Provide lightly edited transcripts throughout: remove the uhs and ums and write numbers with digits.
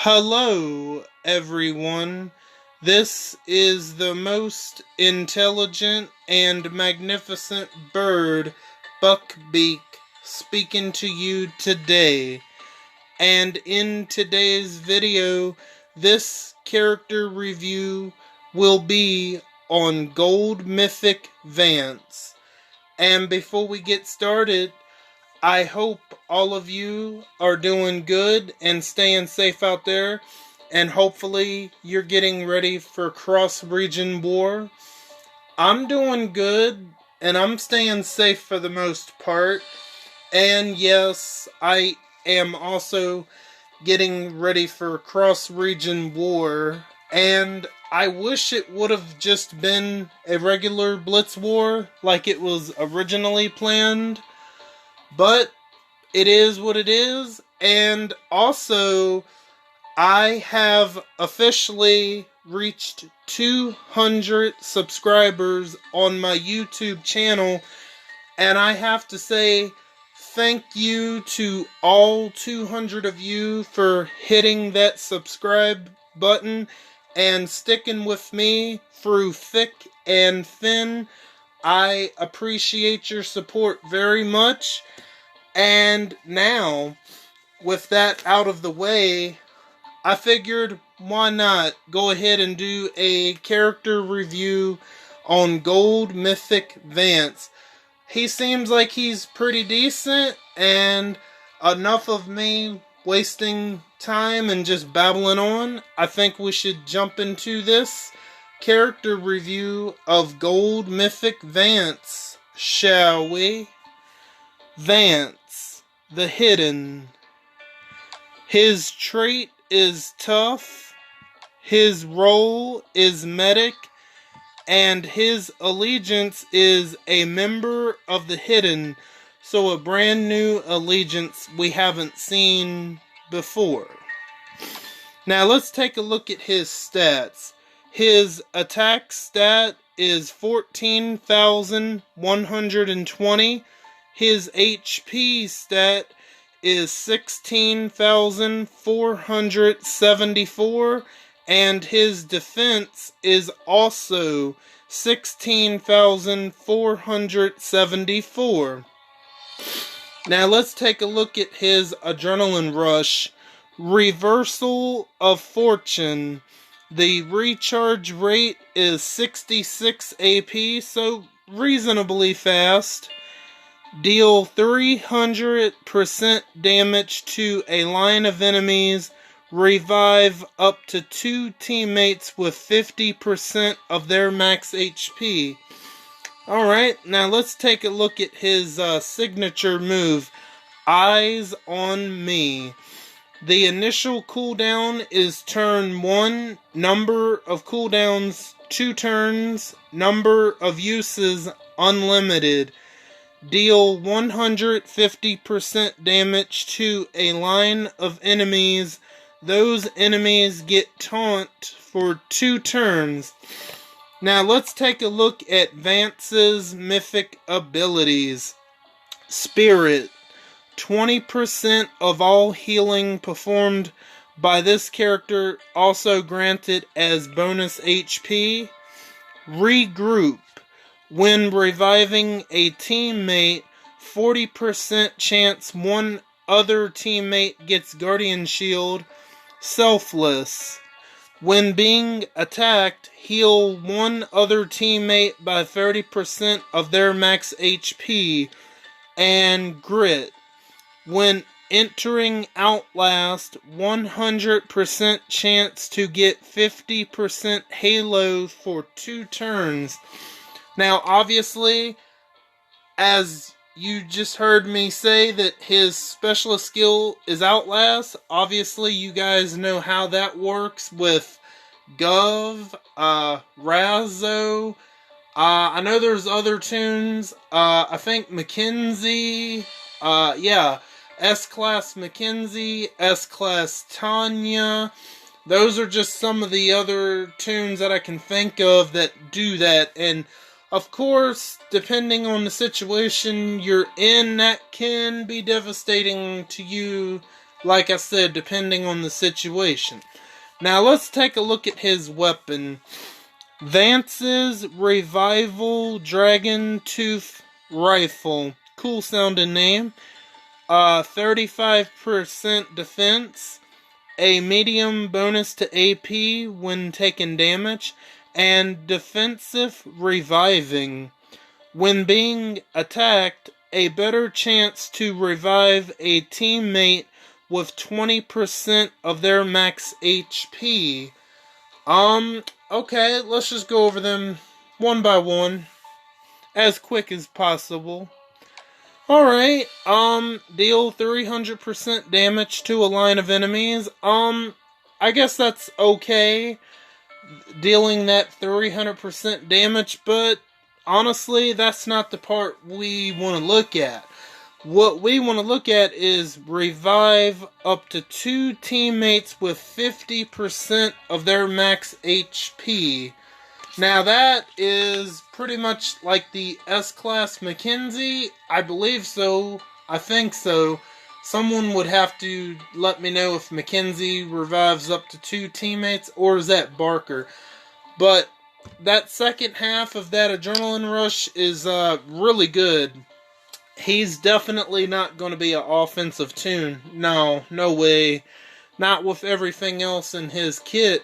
Hello, everyone. This is the most intelligent and magnificent bird, Buckbeak, speaking to you today. And in today's video, this character review will be on Gold Mythic Vance. And before we get started, I hope all of you are doing good and staying safe out there, and hopefully you're getting ready for cross-region war. I'm doing good, and I'm staying safe for the most part, and yes, I am also getting ready for cross-region war, and I wish it would have just been a regular blitz war like it was originally planned. But it is what it is, and also I have officially reached 200 subscribers on my YouTube channel, and I have to say thank you to all 200 of you for hitting that subscribe button and sticking with me through thick and thin. I appreciate your support very much. And now, with that out of the way, I figured why not go ahead and do a character review on Gold Mythic Vance. He seems like he's pretty decent, and enough of me wasting time and just babbling on. I think we should jump into this character review of Gold Mythic Vance, shall we? Vance, the Hidden. His trait is tough, his role is medic, and his allegiance is a member of the Hidden, so a brand new allegiance we haven't seen before. Now let's take a look at his stats. His attack stat is 14,120. His HP stat is 16,474, and his defense is also 16,474. Now let's take a look at his Adrenaline Rush. Reversal of Fortune. The recharge rate is 66 AP, so reasonably fast. Deal 300% damage to a line of enemies. Revive up to 2 teammates with 50% of their max HP. Alright, now let's take a look at his signature move, Eyes on Me. The initial cooldown is turn 1, number of cooldowns 2 turns, number of uses unlimited. Deal 150% damage to a line of enemies. Those enemies get taunt for 2 turns. Now let's take a look at Vance's mythic abilities. Spirit. 20% of all healing performed by this character also granted as bonus HP. Regroup. When reviving a teammate, 40% chance one other teammate gets Guardian Shield. Selfless. When being attacked, heal one other teammate by 30% of their max HP. And Grit. When entering Outlast, 100% chance to get 50% Halo for 2 turns. Now, obviously, as you just heard me say that his specialist skill is Outlast, obviously you guys know how that works with Gov, Razzo. I know there's other tunes. I think Mackenzie. S-Class Mackenzie, S-Class Tanya. Those are just some of the other tunes that I can think of that do that. And of course, depending on the situation you're in, that can be devastating to you like I said, depending on the situation. Now let's take a look at his weapon. Vance's Revival Dragon Tooth Rifle. Cool sounding name. 35% defense. A medium bonus to AP when taking damage. And defensive reviving. When being attacked, a better chance to revive a teammate with 20% of their max HP. Okay, let's just go over them one by one, as quick as possible. Alright, deal 300% damage to a line of enemies. I guess that's okay, dealing that 300% damage, but honestly, that's not the part we want to look at. What we want to look at is revive up to 2 teammates with 50% of their max HP. Now that is pretty much like the S-Class Mackenzie. I believe so. I think so. Someone would have to let me know if Mackenzie revives up to 2 teammates, or is that Barker. But that second half of that Adrenaline Rush is really good. He's definitely not going to be an offensive toon. No way. Not with everything else in his kit.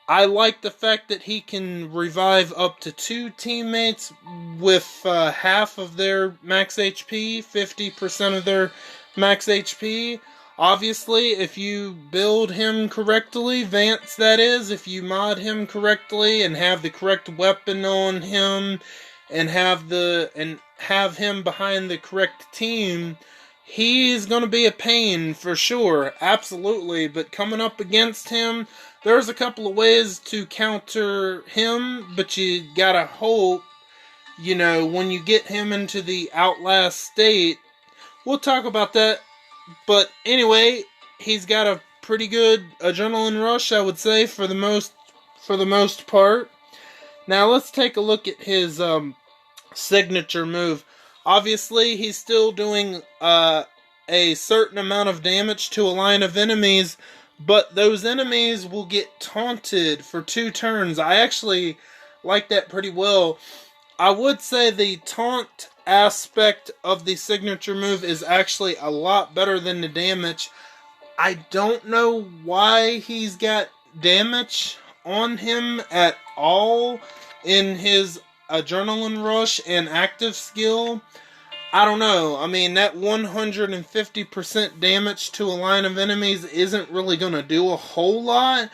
I like the fact that he can revive up to 2 teammates with half of their max HP, 50% of their max HP. Obviously, if you build him correctly, Vance that is, if you mod him correctly and have the correct weapon on him and have him behind the correct team, he's going to be a pain for sure, absolutely. But coming up against him, there's a couple of ways to counter him, but you gotta hope, when you get him into the Outlast state, we'll talk about that. But anyway, he's got a pretty good Adrenaline Rush, I would say, for the most part. Now let's take a look at his signature move. Obviously, he's still doing a certain amount of damage to a line of enemies, but those enemies will get taunted for 2 turns. I actually like that pretty well. I would say the taunt aspect of the signature move is actually a lot better than the damage. I don't know why he's got damage on him at all in his Adrenaline Rush and active skill. I don't know. I mean, that 150% damage to a line of enemies isn't really going to do a whole lot.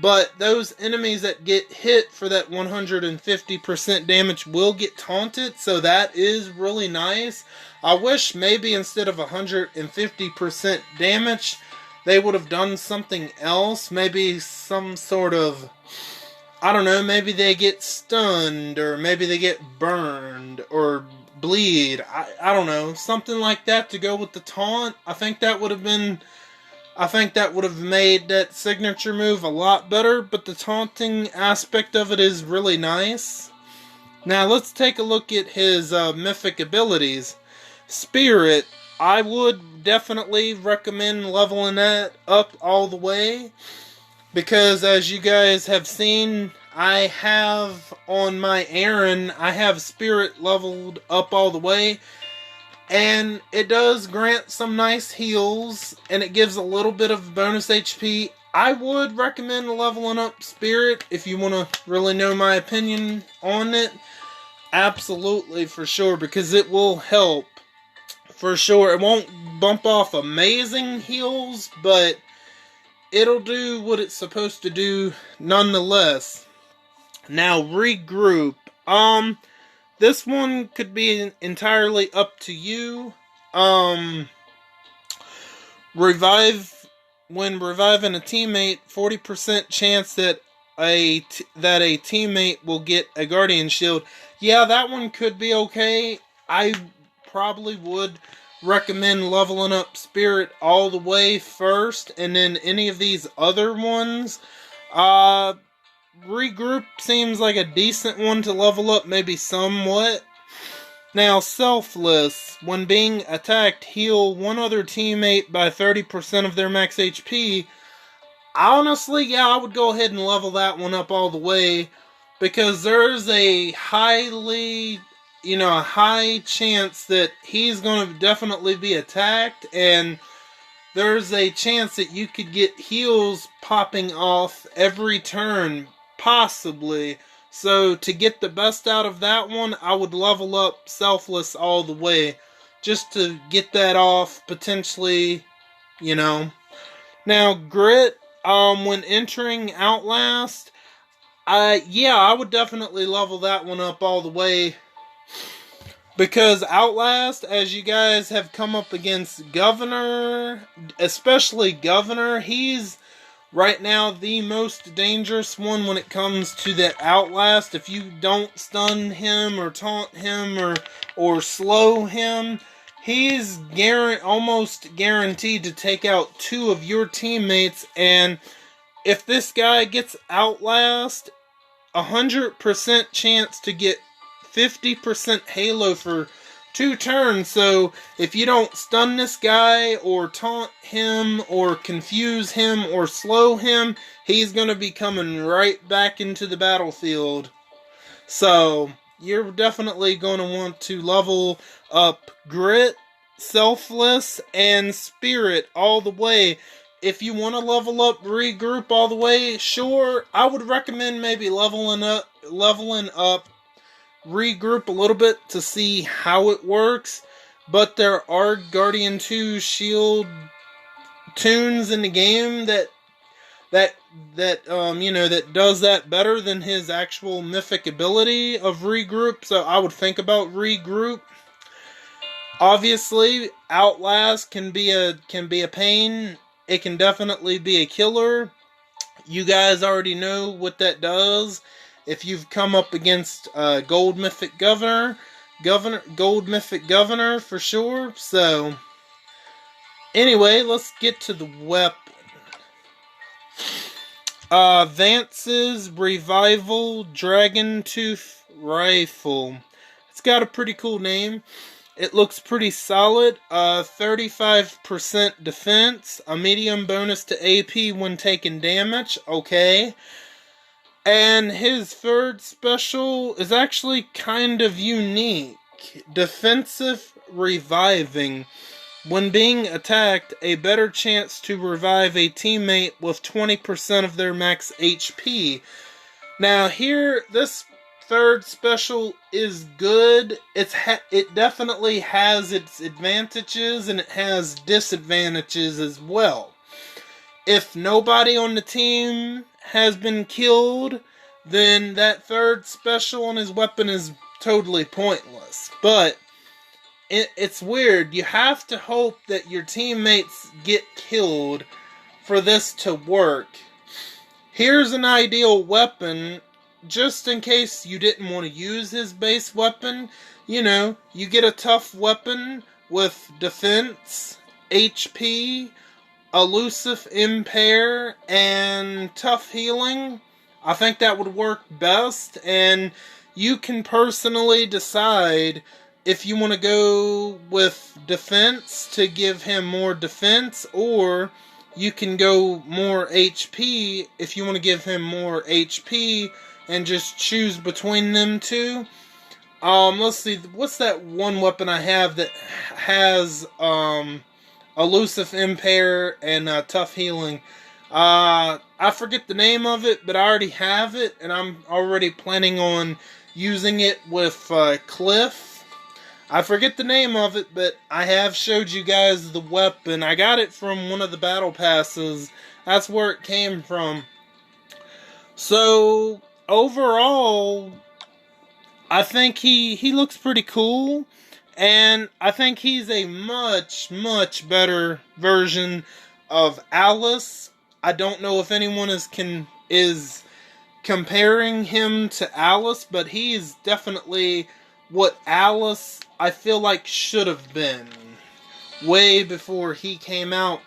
But those enemies that get hit for that 150% damage will get taunted. So that is really nice. I wish maybe instead of 150% damage, they would have done something else. Maybe some sort of, I don't know, maybe they get stunned, or maybe they get burned, or bleed. I don't know, something like that to go with the taunt. I think that would have made that signature move a lot better, but the taunting aspect of it is really nice. Now let's take a look at his mythic abilities. Spirit, I would definitely recommend leveling that up all the way, because as you guys have seen, I have on my Aaron, I have Spirit leveled up all the way, and it does grant some nice heals, and it gives a little bit of bonus HP. I would recommend leveling up Spirit if you want to really know my opinion on it. Absolutely, for sure, because it will help. For sure, it won't bump off amazing heals, but it'll do what it's supposed to do nonetheless. Now, regroup. This one could be entirely up to you. Revive, when reviving a teammate, 40% chance that a teammate will get a Guardian Shield. Yeah, that one could be okay. I probably would recommend leveling up Spirit all the way first, and then any of these other ones. Regroup seems like a decent one to level up, maybe somewhat. Now, Selfless. When being attacked, heal one other teammate by 30% of their max HP. Honestly, yeah, I would go ahead and level that one up all the way, because there's a high chance that he's going to definitely be attacked, and there's a chance that you could get heals popping off every turn, possibly. So to get the best out of that one, I would level up Selfless all the way, just to get that off, potentially, you know. Now, Grit, when entering Outlast, I would definitely level that one up all the way, because Outlast, as you guys have come up against Governor, especially Governor, he's right now the most dangerous one when it comes to that Outlast. If you don't stun him or taunt him or slow him, he's almost guaranteed to take out two of your teammates. And if this guy gets Outlast, 100% chance to get 50% Halo for 2 turns. So if you don't stun this guy or taunt him or confuse him or slow him, he's going to be coming right back into the battlefield. So you're definitely going to want to level up Grit, Selfless, and Spirit all the way. If you want to level up Regroup all the way, sure, I would recommend maybe leveling up Regroup a little bit to see how it works. But there are Guardian 2 shield tunes in the game that does that better than his actual mythic ability of Regroup. So I would think about Regroup. Obviously, Outlast can be a pain. It can definitely be a killer. You guys already know what that does. If you've come up against Gold Mythic Governor for sure. So, anyway, let's get to the weapon. Vance's Revival Dragon Tooth Rifle. It's got a pretty cool name. It looks pretty solid. 35% defense. A medium bonus to AP when taking damage. Okay. And his third special is actually kind of unique. Defensive Reviving. When being attacked, a better chance to revive a teammate with 20% of their max HP. Now here, this third special is good. It definitely has its advantages and it has disadvantages as well. If nobody on the team has been killed, then that third special on his weapon is totally pointless. But it's weird. You have to hope that your teammates get killed for this to work. Here's an ideal weapon, just in case you didn't want to use his base weapon. You get a tough weapon with defense, HP, elusive impair, and tough healing. I think that would work best, and you can personally decide if you want to go with defense to give him more defense, or you can go more HP if you want to give him more HP, and just choose between them two. Let's see, what's that one weapon I have that has elusive impair and tough healing? I forget the name of it, but I already have it, and I'm already planning on using it with Cliff. I forget the name of it, but I have showed you guys the weapon. I got it from one of the battle passes. That's where it came from. So, overall, I think he looks pretty cool. And I think he's a much, much better version of Alice. I don't know if anyone is comparing him to Alice, but he's definitely what Alice, I feel like, should have been way before he came out.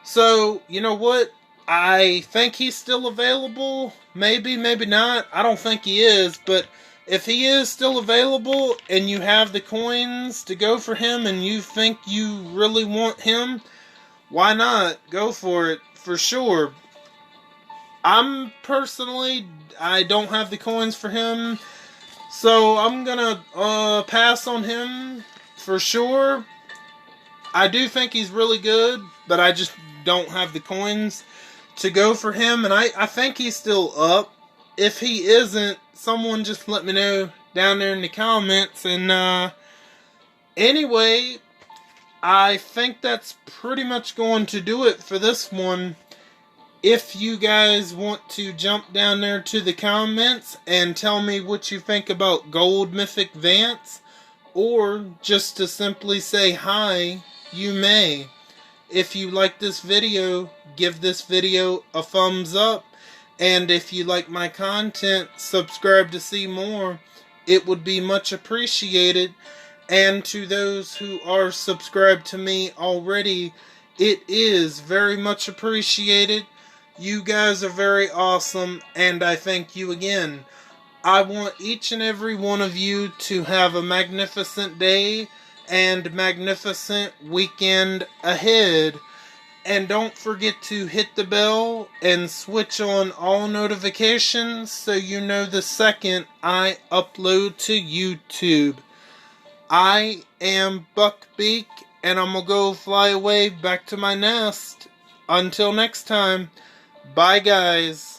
So, you know what? I think he's still available. Maybe, maybe not. I don't think he is, but if he is still available and you have the coins to go for him and you think you really want him, why not? Go for it, for sure. I don't have the coins for him, so I'm gonna pass on him for sure. I do think he's really good, but I just don't have the coins to go for him, and I think he's still up. If he isn't, someone just let me know down there in the comments. And anyway, I think that's pretty much going to do it for this one. If you guys want to jump down there to the comments and tell me what you think about Gold Mythic Vance, or just to simply say hi, you may. If you like this video, give this video a thumbs up. And if you like my content, subscribe to see more. It would be much appreciated. And to those who are subscribed to me already, it is very much appreciated. You guys are very awesome, and I thank you again. I want each and every one of you to have a magnificent day and magnificent weekend ahead. And don't forget to hit the bell and switch on all notifications so you know the second I upload to YouTube. I am Buckbeak, and I'm gonna go fly away back to my nest. Until next time, bye guys.